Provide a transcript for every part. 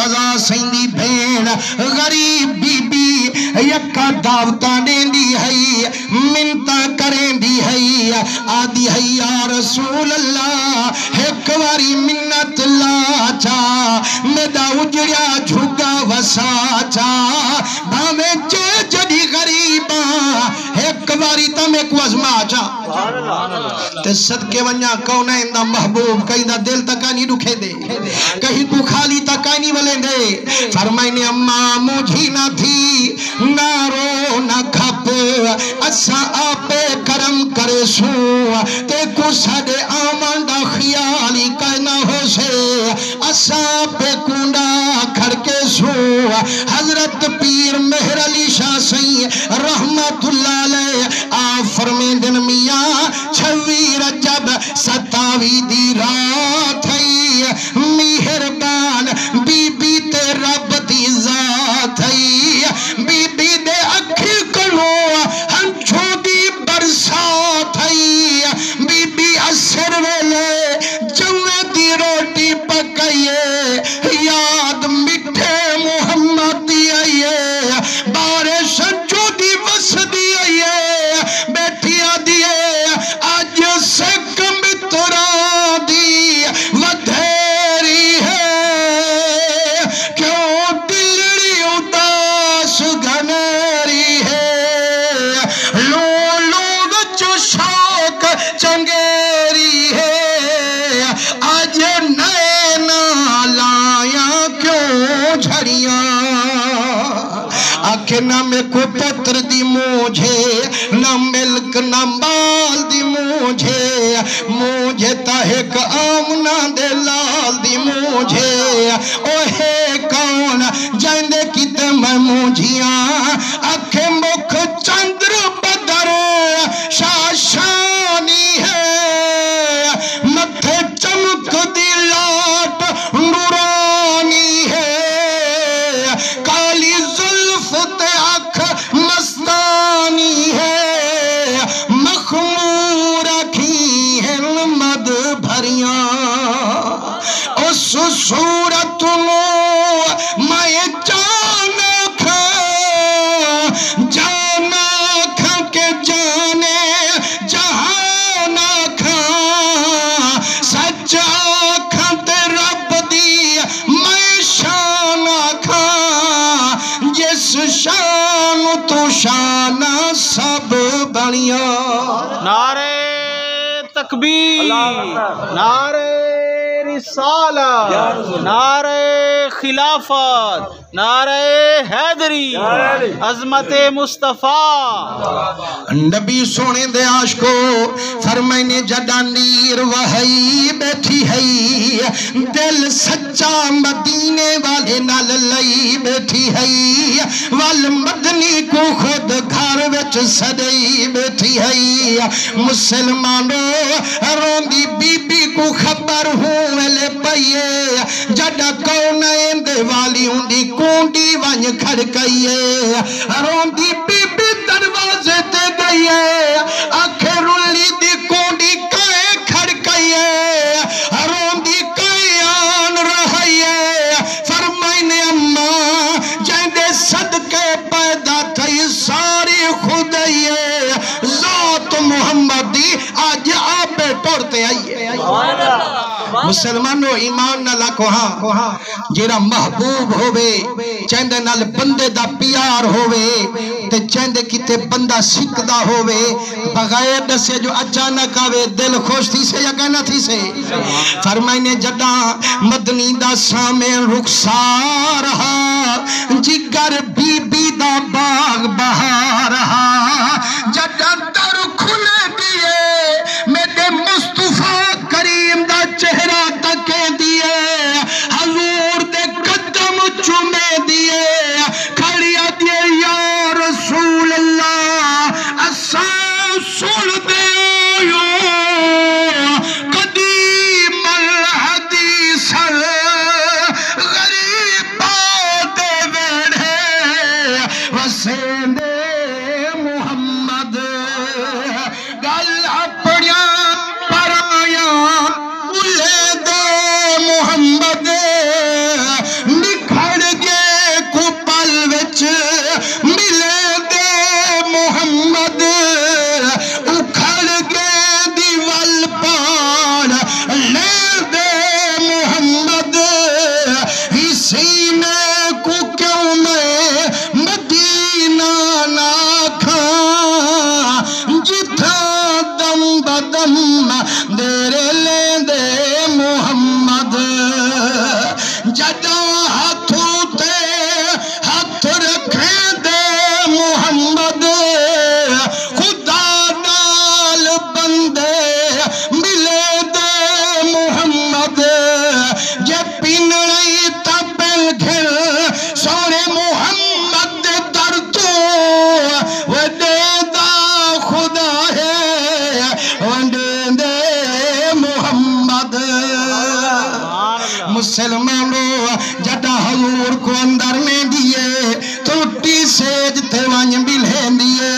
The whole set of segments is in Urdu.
مرتضی سیندی بھین غریب بی بی یکا دعوتاں دیندی ہے منتا کریں دی ہے آدھی ہے یا رسول اللہ ایک واری منت لا چا میڈا اجڑیا جھگا وسا چا بھامے چے جڑی غریباں ایک واری تمہیں کو ازما چا تے صدقے ونیا کونین دا محبوب کہیں دا دل تکا نہیں رکھے دے کہیں کو خالی تکا نہیں ولے دے فرمائنے اماں مجھی نہ تھی نہ رو نہ کھپ اسا آپ کرم کرے سو تے کو ساڑے آمان دا خیالی کہنا ہو سے اسا پہ کنڈا کھڑ کے سو حضرت پیر مہر علی شاہ سی رحمت اللہ علیہ آپ فرمین دن میاں 26 رجب 27 دی رات ہے مہربان بی بی تے رب دی ذات ہے بی بی دے اکھی کلو ہنچو دی برسات ہے بی بی اثر ویلے جوے دی روٹی پکائیے یاد مٹھے محمد دی آئیے بارش جو دی وس دی آئیے بیٹھیا دیئے آج سے کم ترا دی ودھیری ہے کیوں دلڑی اداس گھنیری ہے لو وچ شوق چنگیری ہے آج نینا لایا کیوں جھڑیاں آنکھیں نہ میں کو پتر دی مجھے نہ ملک نہ مال دی مجھے تاہک آمنہ دے لال دی مجھے اوہے کون جائندے کتے میں مجھیاں آنکھیں مکھ چندر بدر شاشانی ہے متھے چمک دی لاٹ نورانی ہے کالی ظلف تے آنکھ مستانی ہے مخمور اکھی ہیں مد بھریاں اس صورت نو میں جانا کھا کے جانے جہانا کھا سچا کھا تے رب دی میں شانا کھا جس شان تو شانہ سب بنیا نعرہ تکبیر نعرہ رسالت نعرہ خلافت نعرہ حیدری عظمت مصطفیٰ نبی سونے دے عاشقو فرمائنے جڑا نیر وحی بیٹھی ہے دل سچا مدینے والے نال لئی بیٹھی ہے والمدنی کو خود گھر وچ سدئی بیٹھی ہے مسلمانوں روندی بی بی کو خبر ہوئے لے پئیے جڑا کونین دے والی ہوندی کونڈی ونج کھڑکئیے روندی بی بی دروازے تے گئیے آنکھیں رلی دی کونڈی کائے کھڑکئیے روندی کائے آن رہئیے فرمائنے اماں جائندے صدقے پیدا تھئی ساری خودئیے ذات محمدی آج آپ ٹوڑتے آئیے مسلمانوں ایمان نہ لکھو ہاں جیرا محبوب ہوئے چاہندے نال بندے دا پیار ہوئے تے چاہندے کتے بندہ سکدہ ہوئے بغیر دسے جو اچانک آوے دل خوش تھی سے یا کہنا تھی سے فرمائنے جڑا مدنی دا سامے رخسار رہا جگر بی بی دا باغ بہار رہا جڑا در کھلے دیئے میرے مصطفیٰ کریم دا چہرہ تکے دیئے حضور دے قدم چومے دیئے کھڑیا دیئے یا رسول اللہ اساں سن دے قدیم الحدیث غریب دے ویڑے وسین دے جدوں ہاتھوں تے ہاتھ رکھیں دے محمد خدا نال بندے ملے دے محمد جے پینڑی تا پل گھر سونے محمد در تو وڈے دا خدا ہے وڈے دے محمد مسلمانوں جدا حضور کو اندر میں دیے تھوٹی سیج تے وانج بلھیں دیے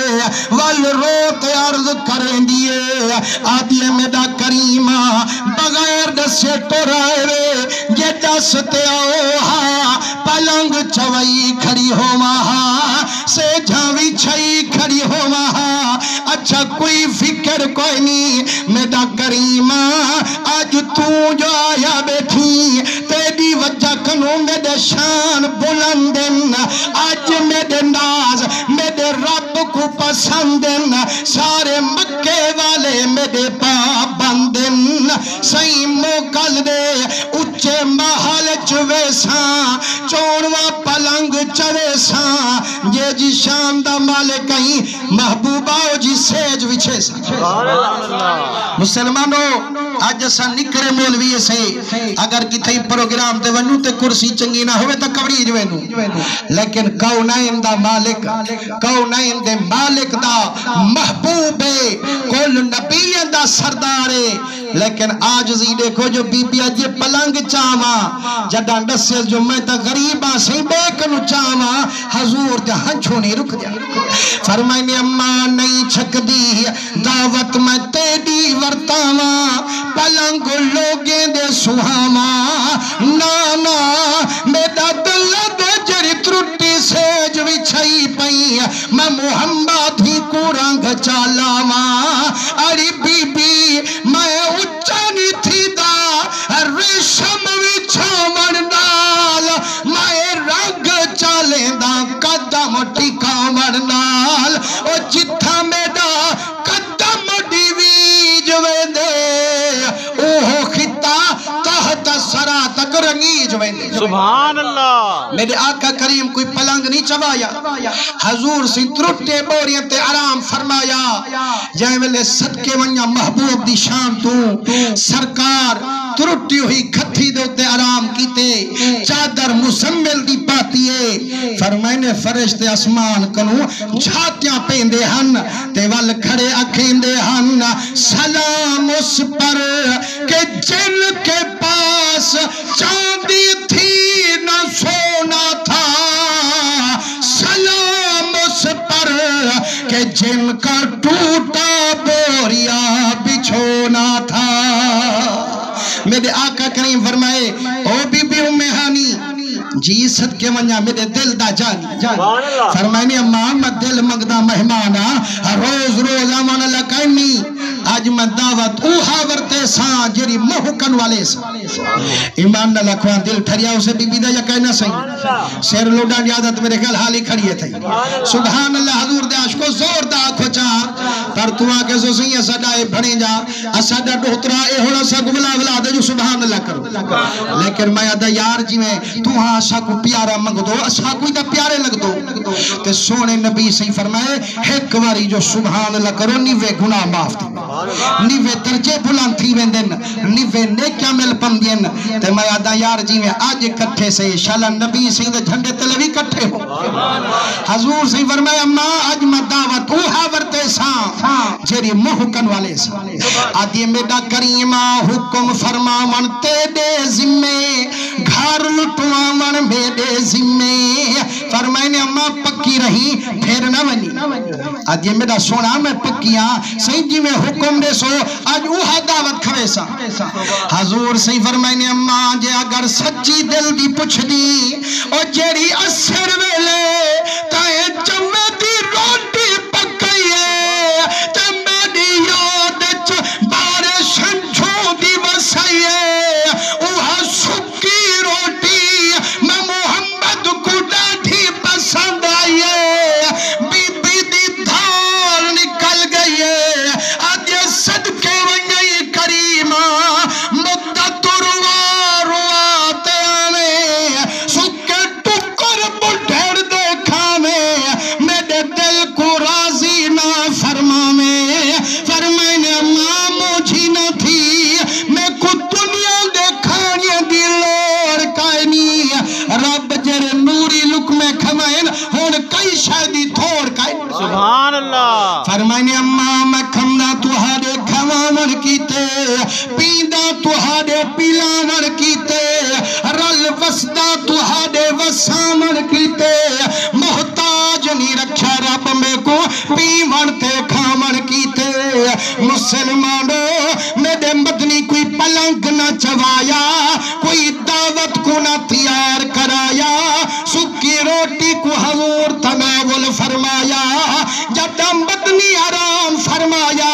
وال روت عرض کریں دیے آدھیے میڈا کریمہ بغیر دسے ٹورائے وے یہ دستے آوہا پلنگ چوئی کھڑی ہو ماہا سے جھاوی چھئی کھڑی ہو ماہا اچھا کوئی فکر کوئی نہیں میڈا کریمہ آج تو جو آیا بیٹھی تیری وجہ کنوں میرے شان بلندن آج میرے ناز میرے رب کو پسندن سارے مکے والے میرے پابندن سہی موکل دے اچھے محل چویساں چونوا پلنگ چویساں یہ جی شان دا مالک کہیں محبوبہ جی سیج وچھے سا مسلمانوں آج جسا نکرے مولوی سے اگر کتھائی پروگرام تے ونو تے کرسی چنگی نہ ہوئے تا کوری جوینو لیکن کونائن دا مالک کونائن دے مالک دا محبوبے کل نبی دا سردارے لیکن آجزی دیکھو جو بی بی آج پلنگ چاما جدان دسیز جو میں تا غریبہ سے بیکنو چاما حضور جہاں چھونے رک دیا فرمائنی اممہ نہیں چھک دی دعوت میں تیڑی ورطاما پلنگ لوگیں دے سوہاما نانا میڈا دلد جری ترٹی سیج وچھائی پئی میں محمد ہی کو رنگ چالاما اری بی بی میں اچھانی تھی دا ریشم وچھاون نال میں رنگ چالیں دا قدم ٹھکاون نال او جتھا میڈا قدم ڈیویج ویندے اوہ خطہ تحت سرا تک رنگیج ویندے سبحان اللہ میرے آقا کریم کوئی پلنگ نہیں چوایا حضور سی ترٹے بوریت آرام فرمایا جائے ویلے صدقے ونیا محبوب دی شان تو سرکار ترٹی ہوئی کھتھی دوتے آرام کیتے چادر مسمل دی پاتی ہے فرمائنے فرشتے اسمان کنو جھاتیاں پیندے ہن تے وال کھڑے اکھیندے ہن سلام اس پر کہ جن کے پاس چاندی تھی نہ سونا تھا سلام اس پر کہ جن کا ٹوٹا بوریا بچھونا تھا میرے آقا کریم فرمائے او بی بی ہانی جی صدقے ونیا میرے دل دا جانی فرمائنی اماں میں دل مگدہ مہمانا روز روز آمان لکائنی آج میں دعوت اوہا ورتے ساں جری محکن والے ساں ایمان نہ لکھوان دل ٹھریا اسے بی بی دا یا کہنا صحیح سیر لوڈان یادت میرے خیال حالی کھڑیے تھے سبحان اللہ حضور دے عشق کو زور دا آنکھو چاہ پر تو آکے سو سہی اساڈائے بھڑیں جا اساڈا ڈوترا اے ہونا سا گملا ولا دے جو سبحان اللہ کرو لیکن میں یادہ یار جی میں تو ہاں اسا کو پیارا منگ دو اسا کوئی دا پیارے لگ دو تے سونے نبی صحیح فرمائے ایک واری جو سبحان اللہ کرو نیوے گناہ معاف دی نیوے درجے بلان تھی ویندن نیوے نیکیا مل پندین تے میں یادہ یار جی میں آج کٹھے سے شالا نبی صحیح دے جھنڈے تلوی کٹھے ہو حضور صحیح فرمائے اماں آج میں دعوت اوہا ورتے ساں جیری محکن والے ساں آدھی میڈا کریمہ حکم فرماون تیرے ذمے گھر لٹواون میرے ذمے فرمائنے اماں پکی رہی پھر نہ ونی آدھی میڈا سونا میں پکیاں صحیح جی میں حکم دے سو آج اوہا دعوت کھوے سا حضور صحیح فرمائنے اماں جے اگر سچی دل دی پچھ دی اور جیری اثر ویلے تائیں چمے دی روٹی پکائیے چمے دی یاد بارش چھو دی وسائیے اوہا سکی روٹی میں محمد کو ڈاٹھی پسند آئیے بی بی دی دھار نکل گئیے آدھے صدقے ونگئی کریمہ مدت روا رواتے آنے فرمائنے اما میں کھمدا تہاڈے کھواون کیتے پیندا تہاڈے پلاون کیتے رل وسدا تہاڈے وساون کیتے محتاج نہیں رکھا رب میں کو پیون تے کھاون کیتے مسلمانوں میرے مدنی کوئی پلنگ نہ چوایا کوئی دعوت کو نہ تیار کرایا سکی روٹی کو حضور تناول فرمایا جب مدنی آرام فرمایا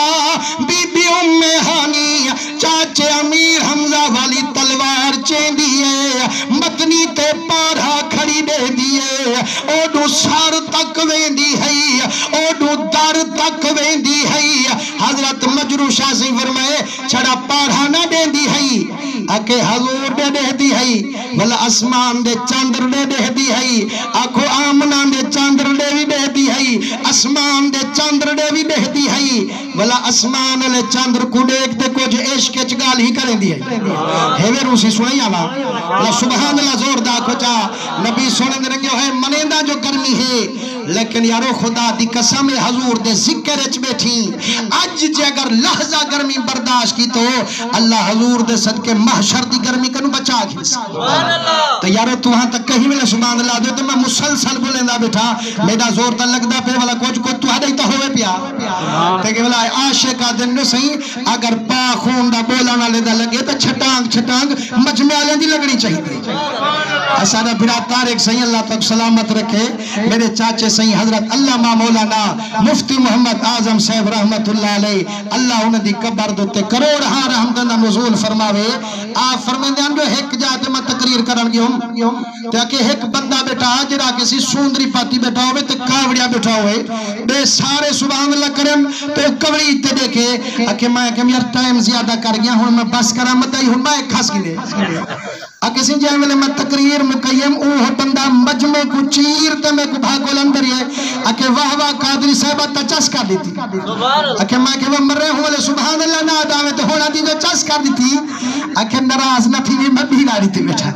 بی بی ام ہانی چاچے امیر حمزہ والی تلوار چین دیئے مدنی تے پارا کھڑی دے دیئے اوڈو سار تک ویندی ہے اوڈو در تک ویندی ہے حضرت مجروح شاہ سے فرمائے چھڑا پارا نہ دے دی ہے اکے حضور دے دی ہے بھلا اسمان دے چاندر دے دی ہے آکھو آمنہ دے چاندر دے دی ہے اسمان دے چاندر دے دی ہے بھلا اسمان لے چاندر کو دیکھ دے کچھ عشق چگال ہی کریں دی ہے ہیوے روسی سنائی آوا بھلا سبحان اللہ زور دا کھوچا نبی سونے دے رنگے ہوئے منیندہ جو گرمی ہے لیکن یارو خدا دی قسم حضور دے ذکر اچ بیٹھی آج جے اگر لحظہ گرمی برداشت کی تو اللہ حضور دے صدقے محشر دی گرمی کنو بچا گی تو یارو تو ہاں تک کہیں ملے سبحان اللہ دے تو میں مسلسل بولیں دا بیٹھا میرا زور تا لگ دا پہ والا کچھ کو تو ہدائی تا ہوئے پیا تاکہ والا عاشقہ دن نو سہی اگر پا خون دا بولانا لے دا لگے تو چھٹانگ مجمع لیں دی لگنی چاہیے اسادہ بھرا تارک سہی اللہ تک سلامت رکھے میرے چاچے سہی حضرت علامہ مولانا مفتی محمد اعظم صاحب رحمت اللہ علیہ اللہ انہیں دی قبر دوتے کروڑ ہاں رحمتنا نزول فرماوے آپ فرمائیں دے جو ایک جاتے میں تقریر کرن گیا تاکہ ایک بندہ بیٹھا جڑا کسی سوندری پاتی بیٹھا ہوئے تو کاوڑیا بیٹھا ہوئے بے سارے سبحان اللہ کرم تو کوڑی تے دیکھے اکے میں کم یار ٹائم زیادہ کر گیا ہوں میں بس کرامت آئی ہوں میں کھاس گی دے کسی جائے میں تقریر مقیم اوہ بندہ مجمع کو چیر تے میں کو بھاگو لندر یہ اکے واہ واہ قادری صاحبہ تا چس کر دیتی اکے میں کہ وہ مر رہے ہوں والے سبحان اللہ نہ داوے تو ہونا دی جو چس کر دیتی اکے نراز نہ تھی میں بیڑا دیتی بیٹھا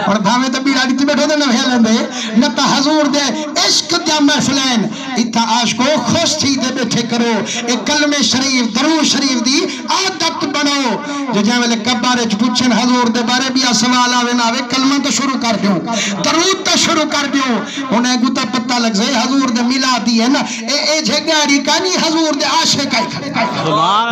اور بھاوے تو بیڑا دیتی بیٹھو دے نہ بھیلن دے نہ تا حضور دے عشق دیا محفلین اتھا عاشقو خوش تھی دے بیٹھے کرو ایک کلمہ شریف درود شریف دی عادت بنو جو جائے والے کبارے پوچھن حضور دے بارے بھی سوال آوے نہ آوے کلمہ تو شروع کر دیوں درود تو شروع کر دیوں انہیں گتا پتہ لگ سے حضور دے ملا دی ہے نا اے جھگاری کانی حضور دے عاشق آئی کھڑے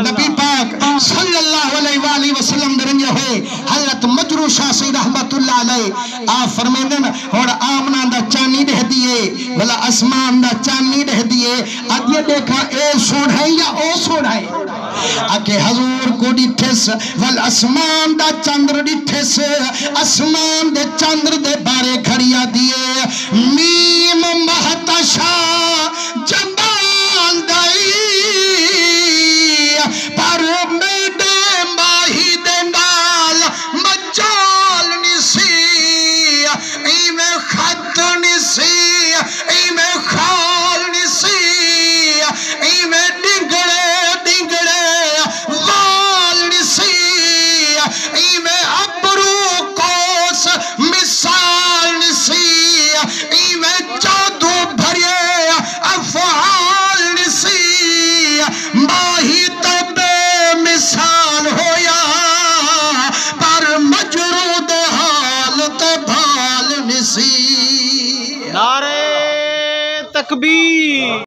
نبی پاک صلی اللہ علیہ وآلہ وسلم درنگے ہوئے حضرت مجروح شاہ سی رحمت اللہ علیہ آپ فرمین دن اور آمنہ دا چانی رہ دیئے بلا اسمان دا چانی رہ دیئے اب یہ دیکھا اے سوڑھائی یا او سوڑھائی اکے حضور کو ڈٹھس والاسمان دا چندر ڈٹھس اسمان دے چندر دے بارے کھڑیا دیئے میم مہتشا جمال دائی پر میڈے ماہی دے نال مجال نسی ایمیں خط نسی ایمیں خال نسی ایمیں ڈنگڑے وال نسی ایمیں ابرو کوس مثال نسی ایمیں جادو بھریے افعال نسی ماہی تب مثال ہویا پر مجرود حال تبھال نسی نعرہ تکبیر